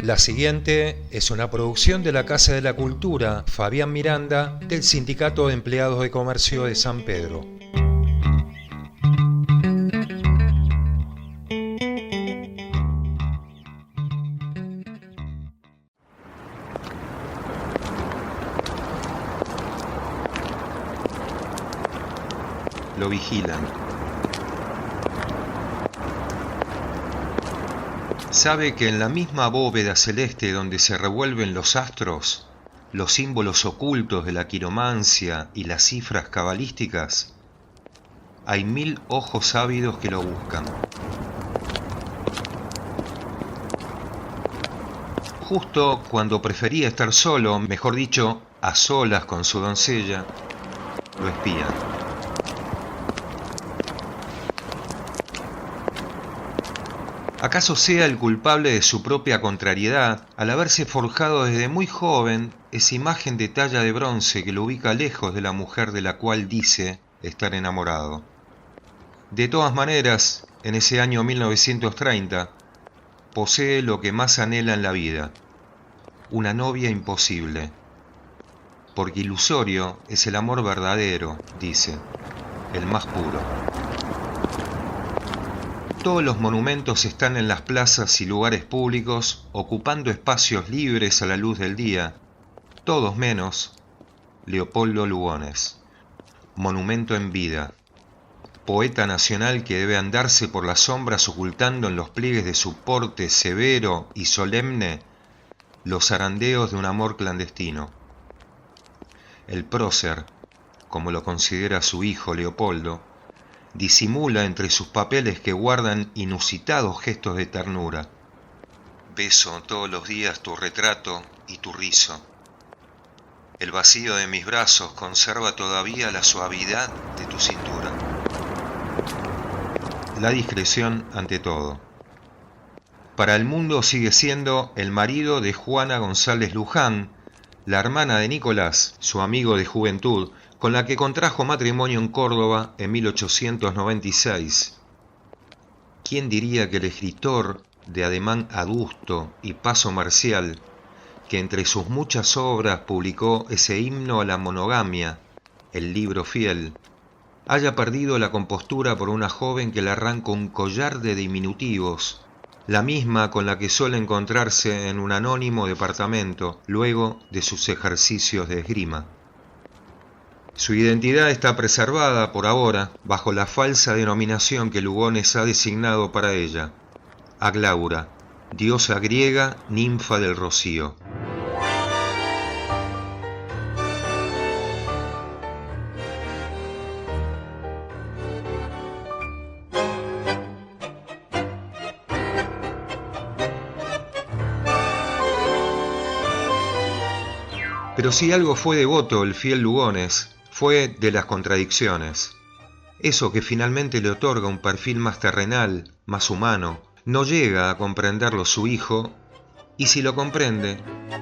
La siguiente es una producción de la Casa de la Cultura Fabián Miranda del Sindicato de Empleados de Comercio de San Pedro. Lo vigilan. Sabe que en la misma bóveda celeste donde se revuelven los astros, los símbolos ocultos de la quiromancia y las cifras cabalísticas, hay 1000 ojos ávidos que lo buscan. Justo cuando prefería estar solo, mejor dicho, a solas con su doncella, lo espían. ¿Acaso sea el culpable de su propia contrariedad al haberse forjado desde muy joven esa imagen de talla de bronce que lo ubica lejos de la mujer de la cual dice estar enamorado? De todas maneras, en ese año 1930, posee lo que más anhela en la vida, una novia imposible. Porque ilusorio es el amor verdadero, dice, el más puro. Todos los monumentos están en las plazas y lugares públicos, ocupando espacios libres a la luz del día, todos menos Leopoldo Lugones, monumento en vida, poeta nacional que debe andarse por las sombras ocultando en los pliegues de su porte severo y solemne los zarandeos de un amor clandestino. El prócer, como lo considera su hijo Leopoldo, disimula entre sus papeles que guardan inusitados gestos de ternura. Beso todos los días tu retrato y tu rizo. El vacío de mis brazos conserva todavía la suavidad de tu cintura. La discreción ante todo. Para el mundo sigue siendo el marido de Juana González Luján, la hermana de Nicolás, su amigo de juventud, con la que contrajo matrimonio en Córdoba en 1896. ¿Quién diría que el escritor de ademán adusto y paso marcial, que entre sus muchas obras publicó ese himno a la monogamia, el libro fiel, haya perdido la compostura por una joven que le arranca un collar de diminutivos, la misma con la que suele encontrarse en un anónimo departamento luego de sus ejercicios de esgrima? Su identidad está preservada, por ahora, bajo la falsa denominación que Lugones ha designado para ella, Aglaura, diosa griega, ninfa del rocío. Pero si algo fue devoto el fiel Lugones, fue de las contradicciones. Eso que finalmente le otorga un perfil más terrenal, más humano, no llega a comprenderlo su hijo, y si lo comprende,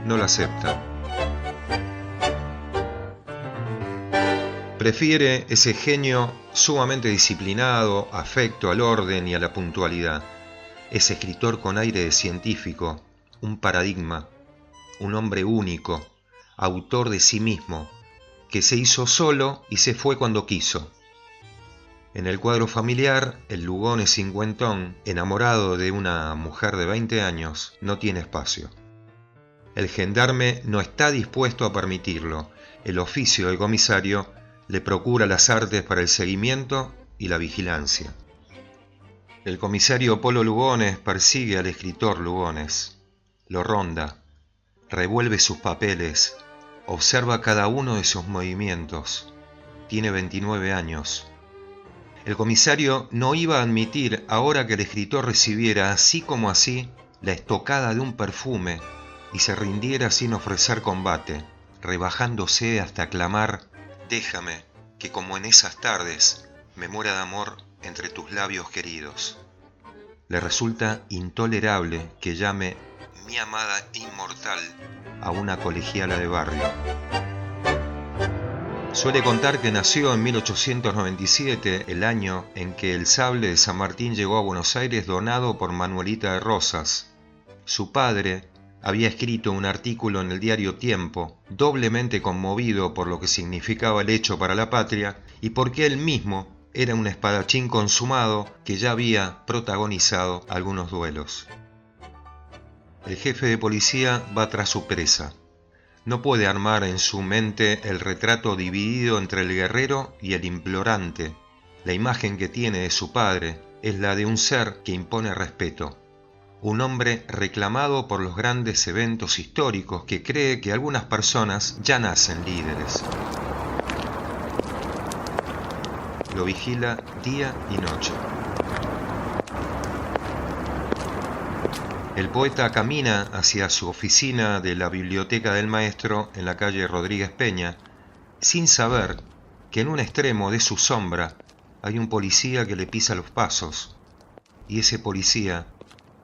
no lo acepta. Prefiere ese genio sumamente disciplinado, afecto al orden y a la puntualidad. Ese escritor con aire de científico, un paradigma, un hombre único, autor de sí mismo, que se hizo solo y se fue cuando quiso. En el cuadro familiar, el Lugones cincuentón, enamorado de una mujer de 20 años, no tiene espacio. El gendarme no está dispuesto a permitirlo. El oficio del comisario le procura las artes para el seguimiento y la vigilancia. El comisario Polo Lugones persigue al escritor Lugones, lo ronda, revuelve sus papeles, observa cada uno de sus movimientos. Tiene 29 años. El comisario no iba a admitir, ahora que el escritor recibiera así como así la estocada de un perfume y se rindiera sin ofrecer combate, rebajándose hasta clamar: déjame, que como en esas tardes me muera de amor entre tus labios queridos. Le resulta intolerable que llame mi amada inmortal a una colegiala de barrio. Suele contar que nació en 1897, el año en que el sable de San Martín llegó a Buenos Aires donado por Manuelita de Rosas. Su padre había escrito un artículo en el diario Tiempo, doblemente conmovido por lo que significaba el hecho para la patria y porque él mismo era un espadachín consumado que ya había protagonizado algunos duelos. El jefe de policía va tras su presa. No puede armar en su mente el retrato dividido entre el guerrero y el implorante. La imagen que tiene de su padre es la de un ser que impone respeto, un hombre reclamado por los grandes eventos históricos que cree que algunas personas ya nacen líderes. Lo vigila día y noche. El poeta camina hacia su oficina de la biblioteca del maestro en la calle Rodríguez Peña, sin saber que en un extremo de su sombra hay un policía que le pisa los pasos, y ese policía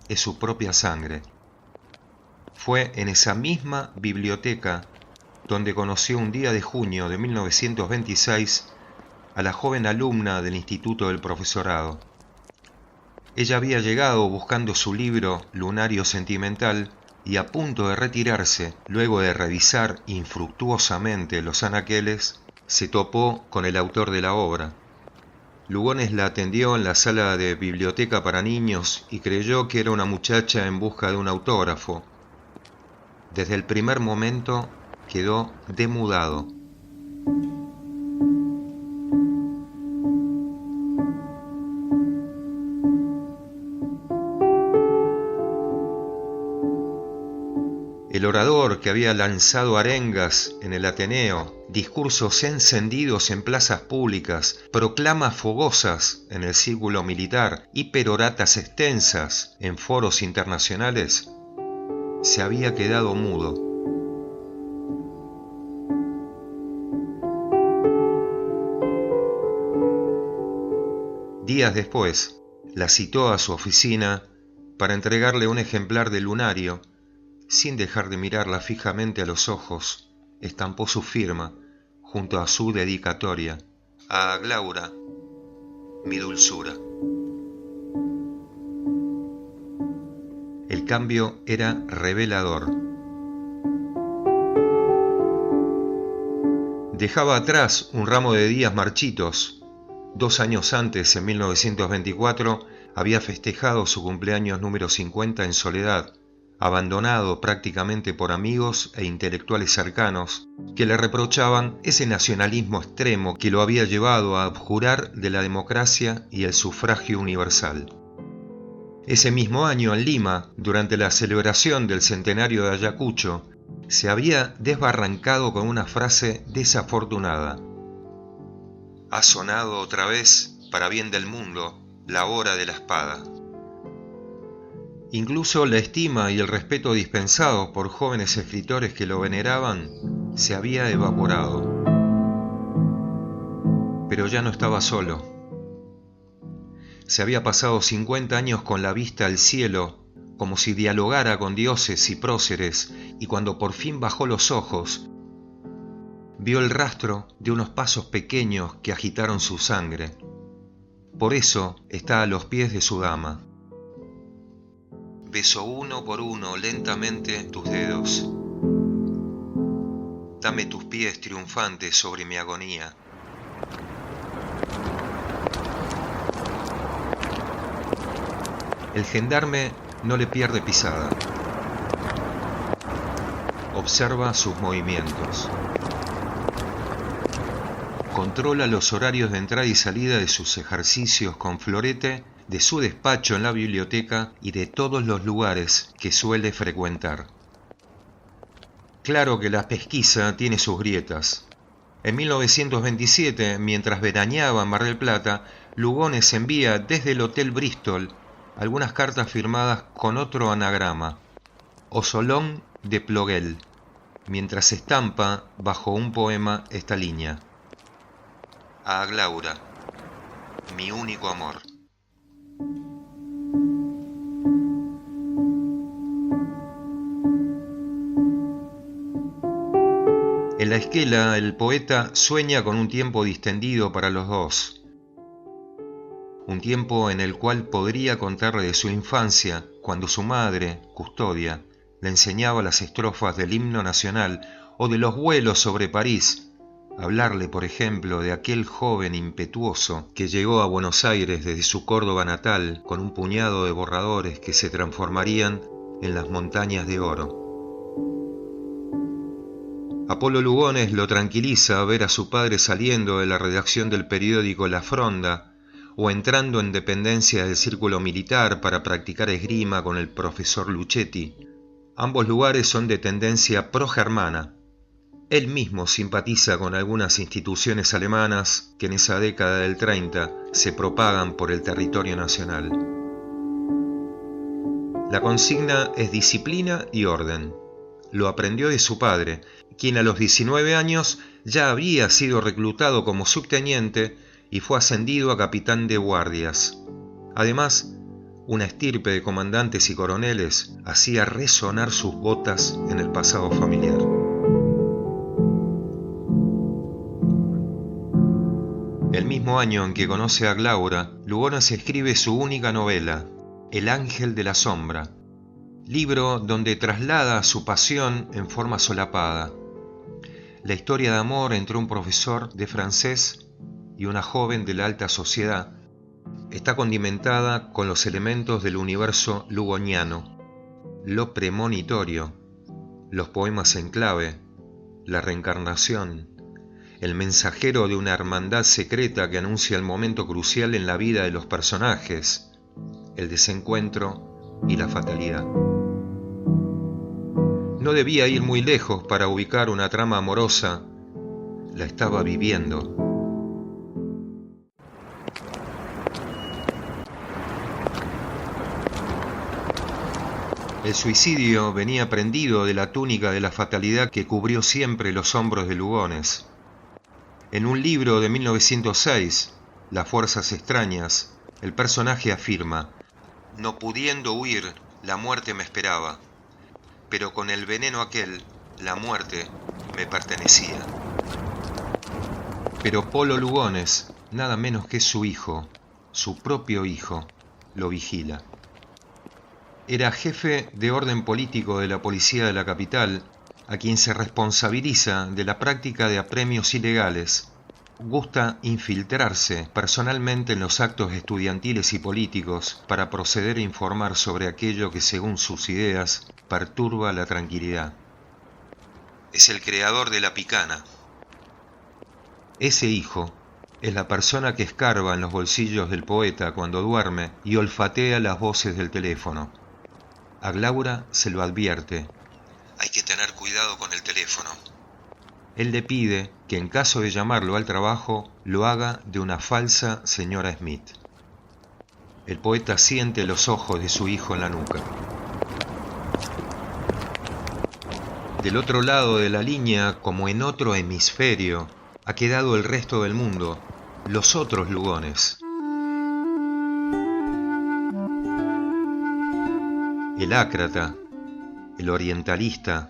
es su propia sangre. Fue en esa misma biblioteca donde conoció un día de junio de 1926 a la joven alumna del Instituto del Profesorado. Ella había llegado buscando su libro Lunario Sentimental y a punto de retirarse, luego de revisar infructuosamente los anaqueles, se topó con el autor de la obra. Lugones la atendió en la sala de biblioteca para niños y creyó que era una muchacha en busca de un autógrafo. Desde el primer momento quedó demudado. El orador que había lanzado arengas en el Ateneo, discursos encendidos en plazas públicas, proclamas fogosas en el círculo militar y peroratas extensas en foros internacionales, se había quedado mudo. Días después, la citó a su oficina para entregarle un ejemplar del lunario. Sin dejar de mirarla fijamente a los ojos, estampó su firma junto a su dedicatoria: a Glaura, mi dulzura. El cambio era revelador. Dejaba atrás un ramo de días marchitos. 2 años antes, en 1924, había festejado su cumpleaños número 50 en soledad, abandonado prácticamente por amigos e intelectuales cercanos que le reprochaban ese nacionalismo extremo que lo había llevado a abjurar de la democracia y el sufragio universal. Ese mismo año, en Lima, durante la celebración del centenario de Ayacucho, se había desbarrancado con una frase desafortunada: «Ha sonado otra vez, para bien del mundo, la hora de la espada». Incluso la estima y el respeto dispensados por jóvenes escritores que lo veneraban se había evaporado. Pero ya no estaba solo. Se había pasado 50 años con la vista al cielo, como si dialogara con dioses y próceres, y cuando por fin bajó los ojos, vio el rastro de unos pasos pequeños que agitaron su sangre. Por eso está a los pies de su dama. Beso uno por uno lentamente tus dedos. Dame tus pies triunfantes sobre mi agonía. El gendarme no le pierde pisada. Observa sus movimientos. Controla los horarios de entrada y salida de sus ejercicios con florete, de su despacho en la biblioteca y de todos los lugares que suele frecuentar. Claro que la pesquisa tiene sus grietas. En 1927, mientras veraneaba en Mar del Plata, Lugones envía desde el Hotel Bristol algunas cartas firmadas con otro anagrama: Osolón de Ploguel, mientras estampa bajo un poema esta línea: a Glaura, mi único amor. El la esquela, el poeta sueña con un tiempo distendido para los dos. Un tiempo en el cual podría contarle de su infancia, cuando su madre, Custodia, le enseñaba las estrofas del himno nacional o de los vuelos sobre París. Hablarle, por ejemplo, de aquel joven impetuoso que llegó a Buenos Aires desde su Córdoba natal con un puñado de borradores que se transformarían en las montañas de oro. Apolo Lugones lo tranquiliza ver a su padre saliendo de la redacción del periódico La Fronda o entrando en dependencia del círculo militar para practicar esgrima con el profesor Luchetti. Ambos lugares son de tendencia pro-germana. Él mismo simpatiza con algunas instituciones alemanas que en esa década del 30 se propagan por el territorio nacional. La consigna es disciplina y orden. Lo aprendió de su padre, quien a los 19 años ya había sido reclutado como subteniente y fue ascendido a capitán de guardias. Además, una estirpe de comandantes y coroneles hacía resonar sus botas en el pasado familiar. El mismo año en que conoce a Glaura, Lugones escribe su única novela, El ángel de la sombra, libro donde traslada su pasión en forma solapada. La historia de amor entre un profesor de francés y una joven de la alta sociedad está condimentada con los elementos del universo lugoniano, lo premonitorio, los poemas en clave, la reencarnación, el mensajero de una hermandad secreta que anuncia el momento crucial en la vida de los personajes, el desencuentro y la fatalidad. No debía ir muy lejos para ubicar una trama amorosa, la estaba viviendo. El suicidio venía prendido de la túnica de la fatalidad que cubrió siempre los hombros de Lugones. En un libro de 1906, Las fuerzas extrañas, el personaje afirma: no pudiendo huir, la muerte me esperaba, pero con el veneno aquel, la muerte me pertenecía. Pero Polo Lugones, nada menos que su hijo, su propio hijo, lo vigila. Era jefe de orden político de la policía de la capital, a quien se responsabiliza de la práctica de apremios ilegales. Gusta infiltrarse personalmente en los actos estudiantiles y políticos para proceder a informar sobre aquello que, según sus ideas, perturba la tranquilidad. Es el creador de la picana. Ese hijo es la persona que escarba en los bolsillos del poeta cuando duerme y olfatea las voces del teléfono. A Glaura se lo advierte: hay que tener cuidado con el teléfono. Él le pide que en caso de llamarlo al trabajo, lo haga de una falsa señora Smith. El poeta siente los ojos de su hijo en la nuca. Del otro lado de la línea, como en otro hemisferio, ha quedado el resto del mundo, los otros Lugones. El ácrata, el orientalista,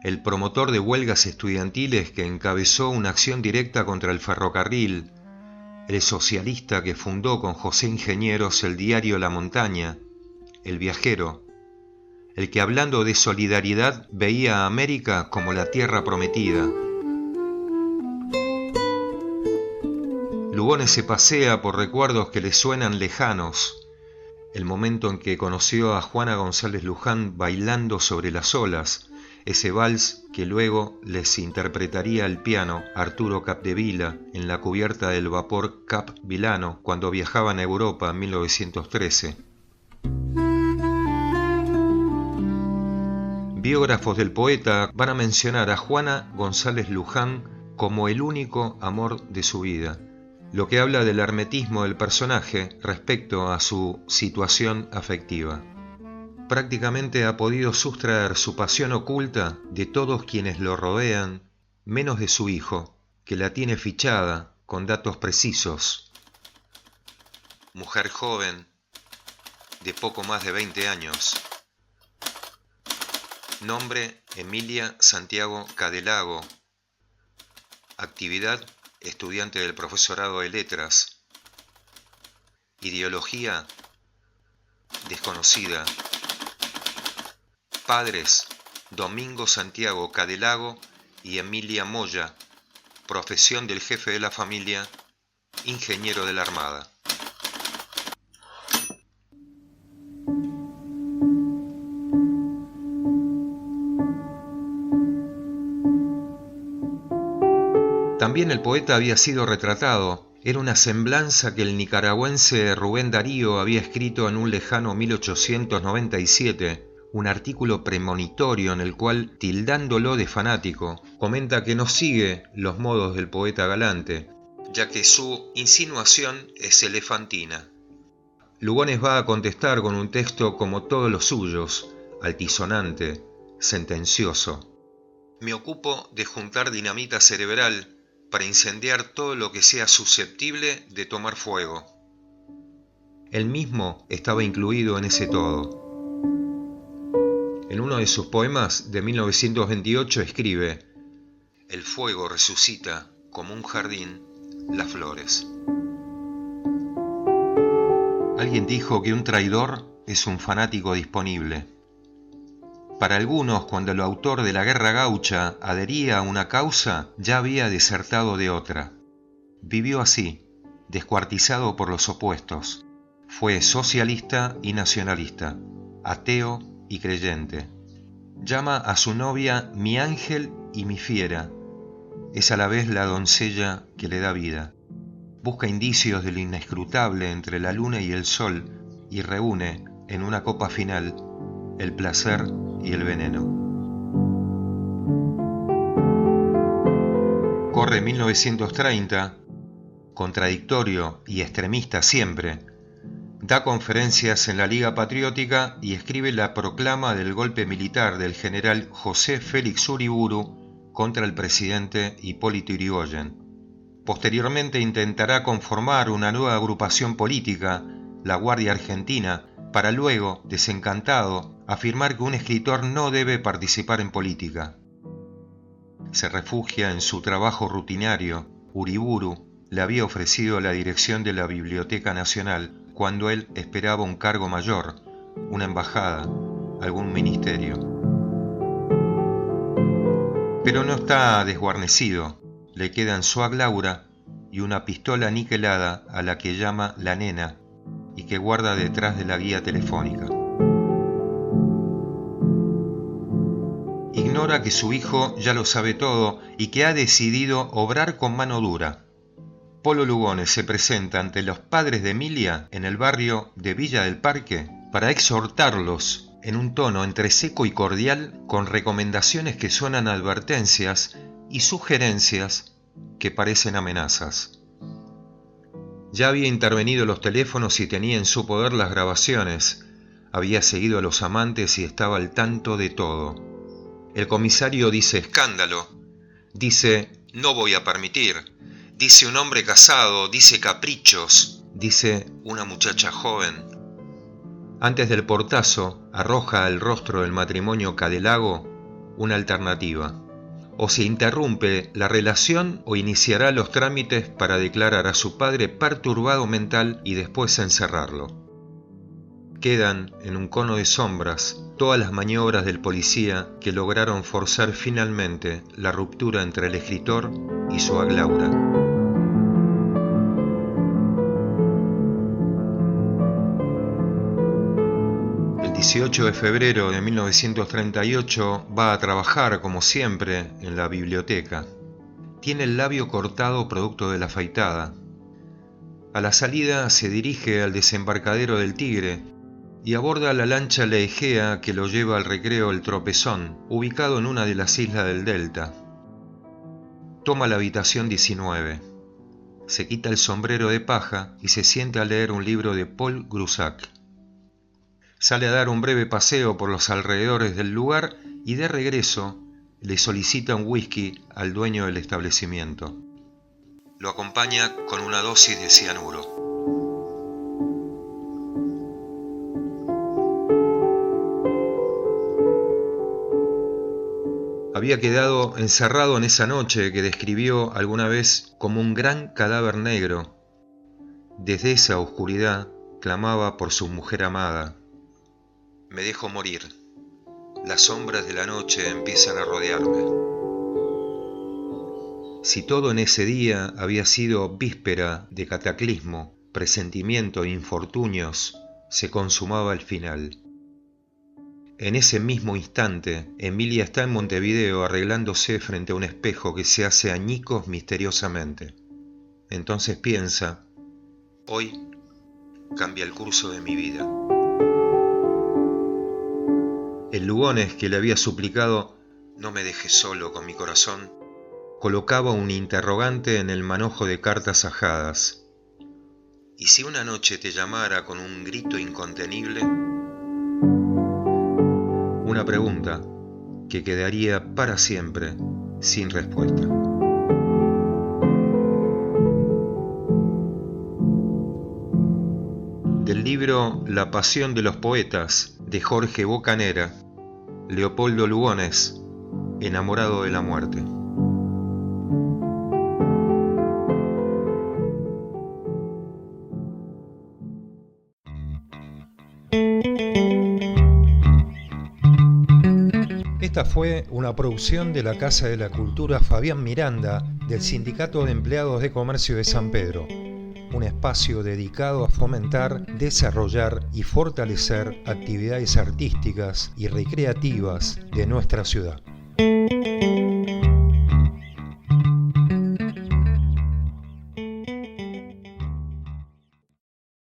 el promotor de huelgas estudiantiles que encabezó una acción directa contra el ferrocarril, el socialista que fundó con José Ingenieros el diario La Montaña, el viajero, el que hablando de solidaridad veía a América como la tierra prometida. Lugones se pasea por recuerdos que le suenan lejanos. El momento en que conoció a Juana González Luján bailando sobre las olas, ese vals que luego les interpretaría al piano Arturo Capdevila en la cubierta del vapor Cap Vilano cuando viajaban a Europa en 1913. Biógrafos del poeta van a mencionar a Juana González Luján como el único amor de su vida, lo que habla del hermetismo del personaje respecto a su situación afectiva. Prácticamente ha podido sustraer su pasión oculta de todos quienes lo rodean, menos de su hijo, que la tiene fichada con datos precisos. Mujer joven, de poco más de 20 años. Nombre: Emilia Santiago Cadelago. Actividad: estudiante del profesorado de letras. Ideología: desconocida. Padres: Domingo Santiago Cadelago y Emilia Moya. Profesión del jefe de la familia: ingeniero de la Armada. También el poeta había sido retratado. Era una semblanza que el nicaragüense Rubén Darío había escrito en un lejano 1897, un artículo premonitorio en el cual, tildándolo de fanático, comenta que no sigue los modos del poeta galante, ya que su insinuación es elefantina. Lugones va a contestar con un texto como todos los suyos, altisonante, sentencioso. Me ocupo de juntar dinamita cerebral para incendiar todo lo que sea susceptible de tomar fuego. Él mismo estaba incluido en ese todo. En uno de sus poemas de 1928 escribe: el fuego resucita como un jardín las flores. Alguien dijo que un traidor es un fanático disponible. Para algunos, cuando el autor de la Guerra Gaucha adhería a una causa, ya había desertado de otra. Vivió así, descuartizado por los opuestos. Fue socialista y nacionalista, ateo y creyente. Llama a su novia mi ángel y mi fiera. Es a la vez la doncella que le da vida. Busca indicios de lo inescrutable entre la luna y el sol y reúne, en una copa final, el placer y el veneno. Corre 1930, contradictorio y extremista siempre, da conferencias en la Liga Patriótica y escribe la proclama del golpe militar del general José Félix Uriburu contra el presidente Hipólito Yrigoyen. Posteriormente intentará conformar una nueva agrupación política, la Guardia Argentina, para luego, desencantado, afirmar que un escritor no debe participar en política. Se refugia en su trabajo rutinario. Uriburu le había ofrecido la dirección de la Biblioteca Nacional cuando él esperaba un cargo mayor, una embajada, algún ministerio. Pero no está desguarnecido. Le quedan su aglaura y una pistola niquelada a la que llama la nena y que guarda detrás de la guía telefónica. Ignora que su hijo ya lo sabe todo y que ha decidido obrar con mano dura. Polo Lugones se presenta ante los padres de Emilia en el barrio de Villa del Parque para exhortarlos en un tono entre seco y cordial, con recomendaciones que suenan a advertencias y sugerencias que parecen amenazas. Ya había intervenido los teléfonos y tenía en su poder las grabaciones. Había seguido a los amantes y estaba al tanto de todo. El comisario dice escándalo, dice no voy a permitir, dice un hombre casado, dice caprichos, dice una muchacha joven. Antes del portazo arroja al rostro del matrimonio Cadelago una alternativa. O se interrumpe la relación o iniciará los trámites para declarar a su padre perturbado mental y después encerrarlo. Quedan en un cono de sombras todas las maniobras del policía que lograron forzar finalmente la ruptura entre el escritor y su aglaura. El 18 de febrero de 1938 va a trabajar, como siempre, en la biblioteca. Tiene el labio cortado producto de la afeitada. A la salida se dirige al desembarcadero del Tigre y aborda la lancha La Egea que lo lleva al recreo El Tropezón, ubicado en una de las islas del Delta. Toma la habitación 19. Se quita el sombrero de paja y se sienta a leer un libro de Paul Grusac. Sale a dar un breve paseo por los alrededores del lugar y de regreso le solicita un whisky al dueño del establecimiento. Lo acompaña con una dosis de cianuro. Había quedado encerrado en esa noche que describió alguna vez como un gran cadáver negro. Desde esa oscuridad clamaba por su mujer amada. Me dejo morir. Las sombras de la noche empiezan a rodearme. Si todo en ese día había sido víspera de cataclismo, presentimiento e infortunios, se consumaba el final. En ese mismo instante, Emilia está en Montevideo arreglándose frente a un espejo que se hace añicos misteriosamente. Entonces piensa, hoy cambia el curso de mi vida. El Lugones, que le había suplicado no me dejes solo con mi corazón, colocaba un interrogante en el manojo de cartas ajadas. ¿Y si una noche te llamara con un grito incontenible? Una pregunta que quedaría para siempre sin respuesta. Del libro La pasión de los poetas, de Jorge Bocanera, Leopoldo Lugones, enamorado de la muerte. Esta fue una producción de la Casa de la Cultura Fabián Miranda del Sindicato de Empleados de Comercio de San Pedro, un espacio dedicado a fomentar, desarrollar y fortalecer actividades artísticas y recreativas de nuestra ciudad.